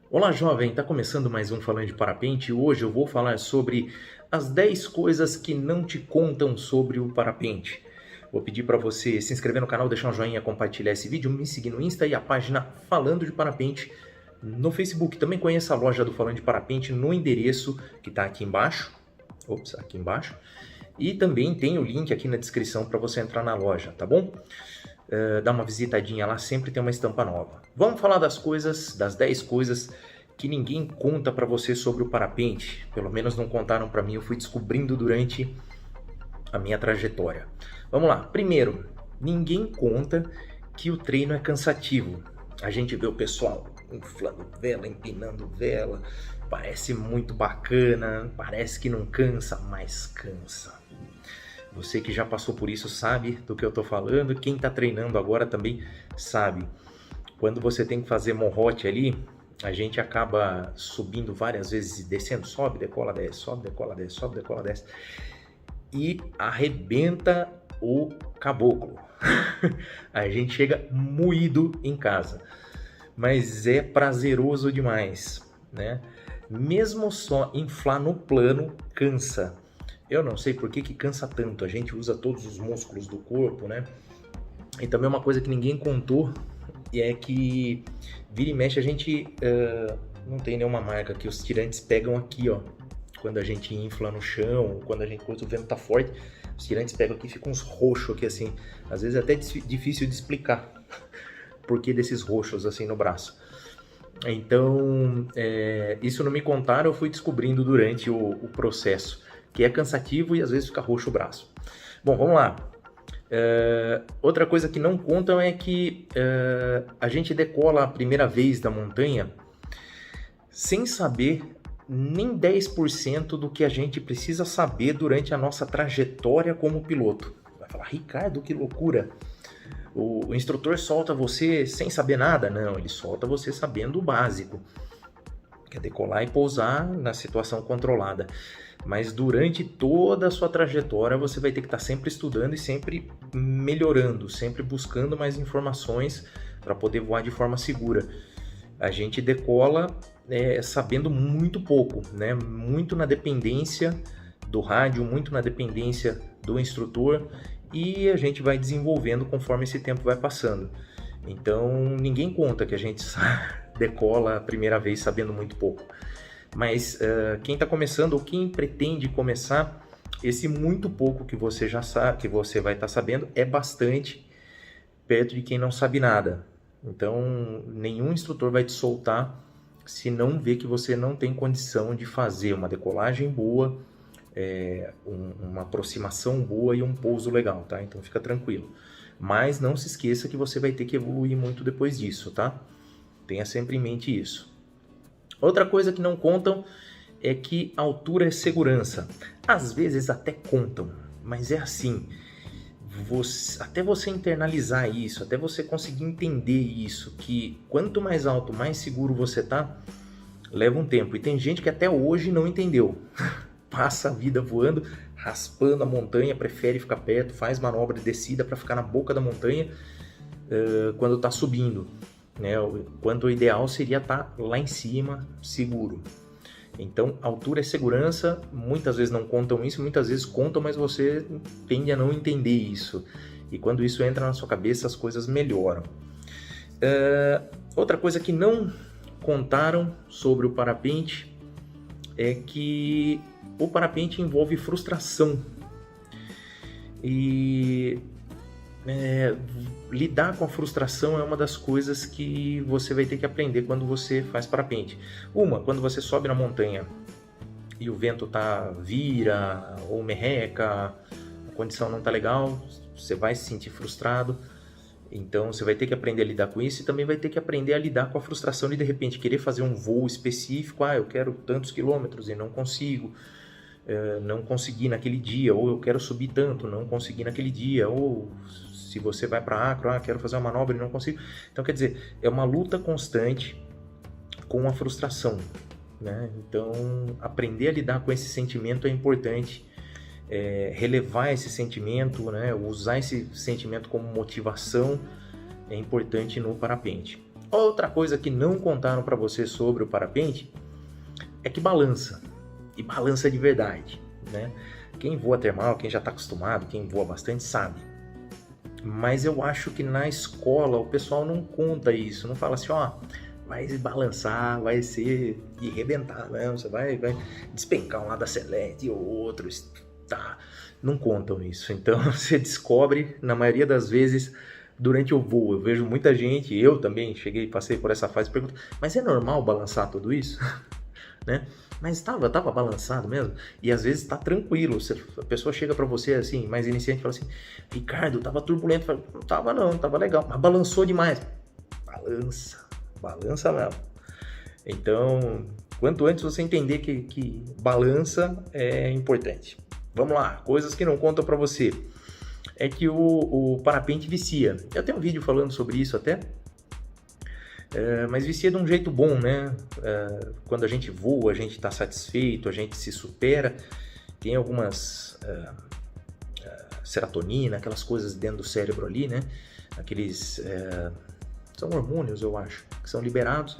Olá, jovem! Está começando mais um Falando de Parapente e hoje eu vou falar sobre as 10 coisas que não te contam sobre o parapente. Vou pedir para você se inscrever no canal, deixar um joinha, compartilhar esse vídeo, me seguir no Insta e a página Falando de Parapente no Facebook. Também conheça a loja do Falando de Parapente no endereço que está aqui embaixo. Aqui embaixo. E também tem o link aqui na descrição para você entrar na loja, tá bom? Dá uma visitadinha lá, sempre tem uma estampa nova. Vamos falar das 10 coisas que ninguém conta para você sobre o parapente. Pelo menos não contaram para mim, eu fui descobrindo durante a minha trajetória. Vamos lá. Primeiro, ninguém conta que o treino é cansativo. A gente vê o pessoal inflando vela, empinando vela, parece muito bacana, parece que não cansa, mas cansa. Você que já passou por isso sabe do que eu estou falando, quem está treinando agora também sabe. Quando você tem que fazer morrote ali, a gente acaba subindo várias vezes e descendo, sobe, decola, desce, sobe, decola, desce, sobe, decola, desce. E arrebenta o caboclo. A gente chega moído em casa, mas é prazeroso demais, né? Mesmo só inflar no plano cansa. Eu não sei por que cansa tanto, a gente usa todos os músculos do corpo, né? E também uma coisa que ninguém contou é que vira e mexe a gente não tem nenhuma marca que os tirantes pegam aqui, ó. Quando a gente infla no chão, quando o vento tá forte, os tirantes pegam aqui e ficam uns roxos aqui assim. Às vezes é até difícil de explicar por que desses roxos assim no braço. Então, isso não me contaram, eu fui descobrindo durante o processo, que é cansativo e às vezes fica roxo o braço. Bom, vamos lá. Outra coisa que não contam é que a gente decola a primeira vez da montanha sem saber nem 10% do que a gente precisa saber durante a nossa trajetória como piloto. Vai falar, Ricardo, que loucura! O instrutor solta você sem saber nada? Não, ele solta você sabendo o básico, que é decolar e pousar na situação controlada. Mas durante toda a sua trajetória você vai ter que estar sempre estudando e sempre melhorando, sempre buscando mais informações para poder voar de forma segura. A gente decola sabendo muito pouco, né? Muito na dependência do rádio, muito na dependência do instrutor, e a gente vai desenvolvendo conforme esse tempo vai passando. Então ninguém conta que a gente decola a primeira vez sabendo muito pouco. Mas quem está começando ou quem pretende começar, esse muito pouco que você já sabe, que você vai estar sabendo, é bastante perto de quem não sabe nada. Então nenhum instrutor vai te soltar se não vê que você não tem condição de fazer uma decolagem boa, uma aproximação boa e um pouso legal, tá? Então fica tranquilo. Mas não se esqueça que você vai ter que evoluir muito depois disso, tá? Tenha sempre em mente isso. Outra coisa que não contam é que altura é segurança. Às vezes até contam, mas é assim, até você internalizar isso, até você conseguir entender isso, que quanto mais alto, mais seguro você tá, leva um tempo. E tem gente que até hoje não entendeu. Passa a vida voando, raspando a montanha, prefere ficar perto, faz manobra de descida para ficar na boca da montanha quando está subindo, né? Quando o ideal seria estar lá em cima, seguro. Então, altura é segurança, muitas vezes não contam isso, muitas vezes contam, mas você tende a não entender isso. E quando isso entra na sua cabeça, as coisas melhoram. Outra coisa que não contaram sobre o parapente é que o parapente envolve frustração. E lidar com a frustração é uma das coisas que você vai ter que aprender quando você faz parapente. Quando você sobe na montanha e o vento vira ou merreca, a condição não tá legal, você vai se sentir frustrado. Então você vai ter que aprender a lidar com isso e também vai ter que aprender a lidar com a frustração de repente querer fazer um voo específico. Eu quero tantos quilômetros e não consigo, não consegui naquele dia, ou eu quero subir tanto, não consegui naquele dia, ou se você vai para Acro, quero fazer uma manobra e não consigo. Então quer dizer, é uma luta constante com a frustração, né? Então aprender a lidar com esse sentimento é importante. Relevar esse sentimento, né? Usar esse sentimento como motivação é importante no parapente. Outra coisa que não contaram para você sobre o parapente é que balança, e balança de verdade, né? Quem voa termal, quem já está acostumado, quem voa bastante sabe. Mas eu acho que na escola o pessoal não conta isso, não fala assim, ó, vai balançar, vai ser de arrebentar, né? Você vai despencar um lado acelete ou outro, tá? Não contam isso. Então você descobre, na maioria das vezes, durante o voo. Eu vejo muita gente, eu também passei por essa fase, pergunto, mas é normal balançar tudo isso? Né? Mas tava balançado mesmo? E às vezes tá tranquilo, a pessoa chega para você assim, mais iniciante, e fala assim, Ricardo, tava turbulento. Falo, não, tava legal, mas balançou demais. Balança mesmo. Então, quanto antes você entender que balança é importante. Vamos lá, coisas que não contam para você. É que o parapente vicia. Eu tenho um vídeo falando sobre isso até, mas vicia de um jeito bom, né? Quando a gente voa, a gente está satisfeito, a gente se supera. Tem algumas serotonina, aquelas coisas dentro do cérebro ali, né? Aqueles são hormônios, eu acho, que são liberados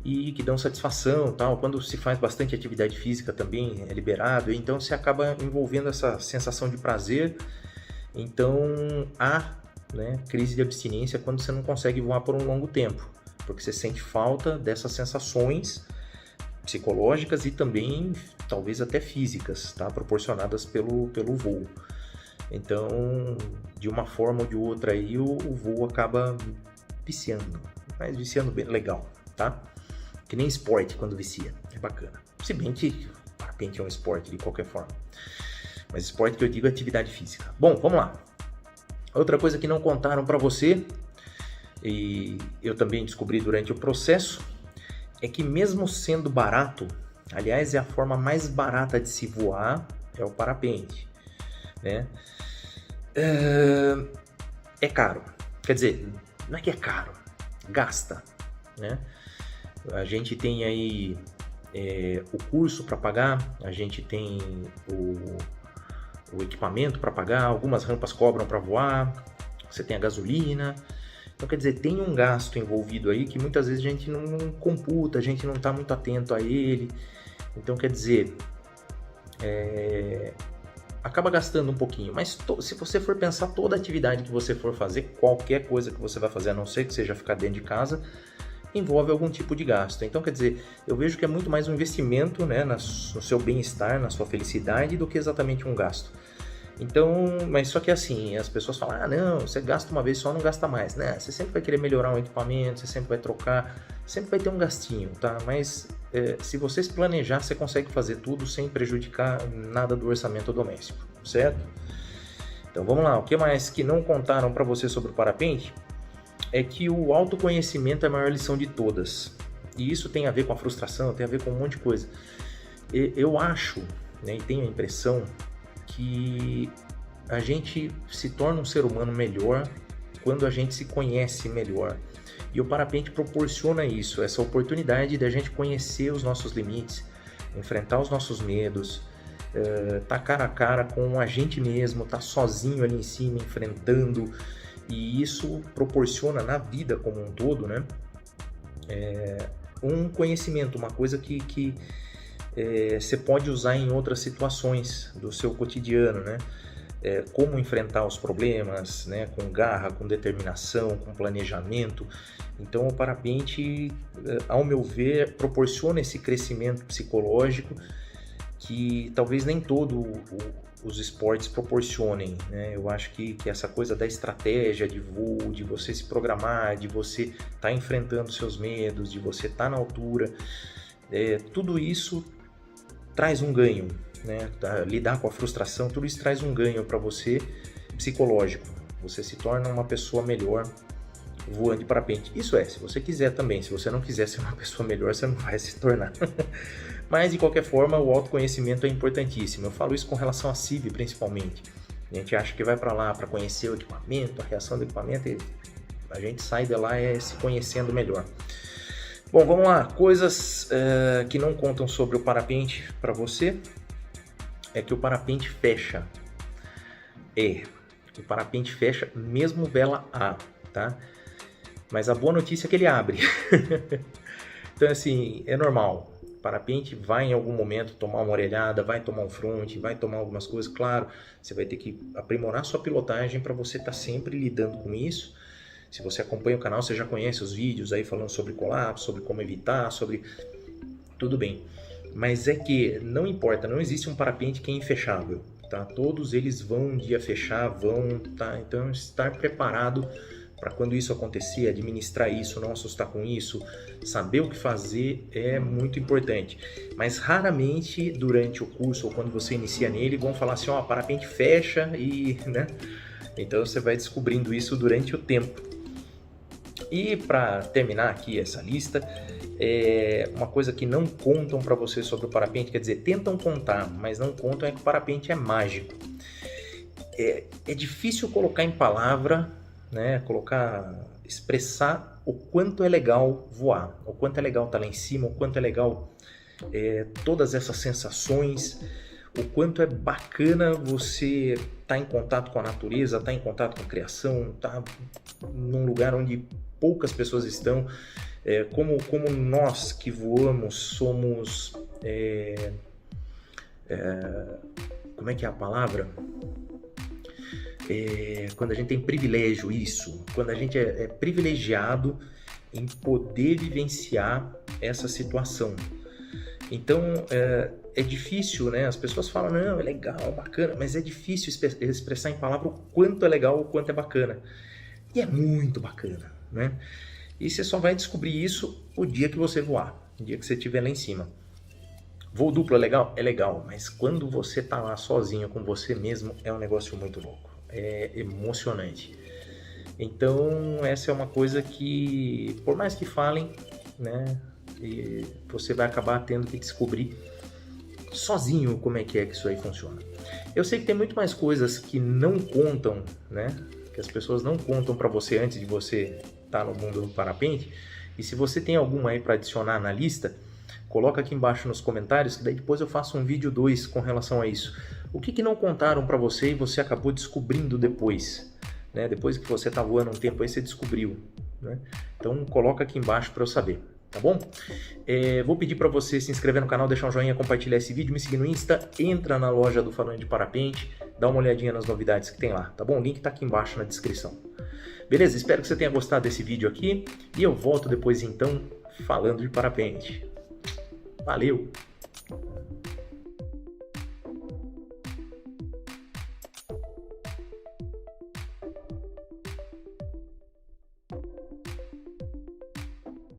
e que dão satisfação, tal. Quando se faz bastante atividade física também é liberado, então se acaba envolvendo essa sensação de prazer. Então há, né, crise de abstinência quando você não consegue voar por um longo tempo, porque você sente falta dessas sensações psicológicas e também talvez até físicas, tá, proporcionadas pelo voo. Então, de uma forma ou de outra aí, o voo acaba viciando, mas viciando bem legal, tá? Que nem esporte quando vicia, é bacana. Se bem que parapente é um esporte de qualquer forma. Mas esporte que eu digo é atividade física. Bom, vamos lá. Outra coisa que não contaram para você, e eu também descobri durante o processo, é que mesmo sendo barato, aliás, é a forma mais barata de se voar, é o parapente, né? É caro. Quer dizer, não é que é caro, gasta, né? A gente tem aí o curso para pagar, a gente tem o equipamento para pagar, algumas rampas cobram para voar, você tem a gasolina. Então, quer dizer, tem um gasto envolvido aí que muitas vezes a gente não computa, a gente não está muito atento a ele. Então, quer dizer, acaba gastando um pouquinho. Mas se você for pensar toda atividade que você for fazer, qualquer coisa que você vai fazer, a não ser que seja ficar dentro de casa, envolve algum tipo de gasto. Então, quer dizer, eu vejo que é muito mais um investimento, né, no seu bem-estar, na sua felicidade, do que exatamente um gasto. Então, mas só que assim, as pessoas falam, não, você gasta uma vez só, não gasta mais, né? Você sempre vai querer melhorar um equipamento, você sempre vai trocar, sempre vai ter um gastinho, tá? Mas se você se planejar, você consegue fazer tudo sem prejudicar nada do orçamento doméstico, certo? Então vamos lá, o que mais que não contaram para você sobre o parapente é que o autoconhecimento é a maior lição de todas. E isso tem a ver com a frustração, tem a ver com um monte de coisa. Eu acho, né, e tenho a impressão que a gente se torna um ser humano melhor quando a gente se conhece melhor. E o parapente proporciona isso, essa oportunidade de a gente conhecer os nossos limites, enfrentar os nossos medos, tá cara a cara com a gente mesmo, tá sozinho ali em cima, enfrentando. E isso proporciona na vida como um todo, né, um conhecimento, uma coisa que você pode usar em outras situações do seu cotidiano, né? Como enfrentar os problemas, né? Com garra, com determinação, com planejamento. Então o parapente, ao meu ver, proporciona esse crescimento psicológico que talvez nem todos os esportes proporcionem, né? Eu acho que essa coisa da estratégia de voo, de você se programar, de você estar enfrentando seus medos, de você estar na altura, tudo isso traz um ganho, né? Lidar com a frustração, tudo isso traz um ganho para você psicológico. Você se torna uma pessoa melhor voando de parapente. Isso se você quiser também. Se você não quiser ser uma pessoa melhor, você não vai se tornar. Mas, de qualquer forma, o autoconhecimento é importantíssimo. Eu falo isso com relação a CIV, principalmente. A gente acha que vai para lá para conhecer o equipamento, a reação do equipamento, e a gente sai de lá se conhecendo melhor. Bom, vamos lá, coisas que não contam sobre o parapente para você, é que o parapente fecha. O parapente fecha mesmo vela A, tá? mas a boa notícia é que ele abre. Então, assim, é normal. O parapente vai em algum momento tomar uma orelhada, vai tomar um front, vai tomar algumas coisas. Claro, você vai ter que aprimorar sua pilotagem para você estar sempre lidando com isso. Se você acompanha o canal, você já conhece os vídeos aí falando sobre colapso, sobre como evitar, sobre... Tudo bem. Mas é que não importa, não existe um parapente que é infechável, tá? Todos eles vão um dia fechar, tá? Então, estar preparado para quando isso acontecer, administrar isso, não assustar com isso, saber o que fazer é muito importante. Mas raramente durante o curso ou quando você inicia nele vão falar assim, ó, parapente fecha e, né? Então você vai descobrindo isso durante o tempo. E para terminar aqui essa lista, uma coisa que não contam para você sobre o parapente, quer dizer, tentam contar, mas não contam, é que o parapente é mágico. É difícil colocar em palavra, né, expressar o quanto é legal voar, o quanto é legal estar lá em cima, o quanto é legal todas essas sensações, o quanto é bacana você estar em contato com a natureza, estar em contato com a criação, estar num lugar onde poucas pessoas estão, como nós que voamos somos, como é que é a palavra? Quando a gente tem privilégio, quando a gente é privilegiado em poder vivenciar essa situação. Então, é difícil, né? As pessoas falam, não, é legal, é bacana, mas é difícil expressar em palavra o quanto é legal, o quanto é bacana. E é muito bacana, né? E você só vai descobrir isso o dia que você voar, o dia que você estiver lá em cima. Voo duplo é legal? É legal, mas quando você tá lá sozinho com você mesmo, é um negócio muito louco. É emocionante. Então, essa é uma coisa que, por mais que falem, né, você vai acabar tendo que descobrir sozinho como é que isso aí funciona. Eu sei que tem muito mais coisas que não contam, né, que as pessoas não contam para você antes de você estar no mundo do parapente. E se você tem alguma aí para adicionar na lista, coloca aqui embaixo nos comentários, que daí depois eu faço um vídeo 2 com relação a isso. O que não contaram para você e você acabou descobrindo depois, né? Depois que você está voando um tempo aí, você descobriu, né? Então coloca aqui embaixo para eu saber, tá bom? Vou pedir para você se inscrever no canal, deixar um joinha, compartilhar esse vídeo, me seguir no Insta, entra na loja do Falando de Parapente, dá uma olhadinha nas novidades que tem lá, tá bom? O link está aqui embaixo na descrição. Beleza? Espero que você tenha gostado desse vídeo aqui e eu volto depois então falando de parapente. Valeu!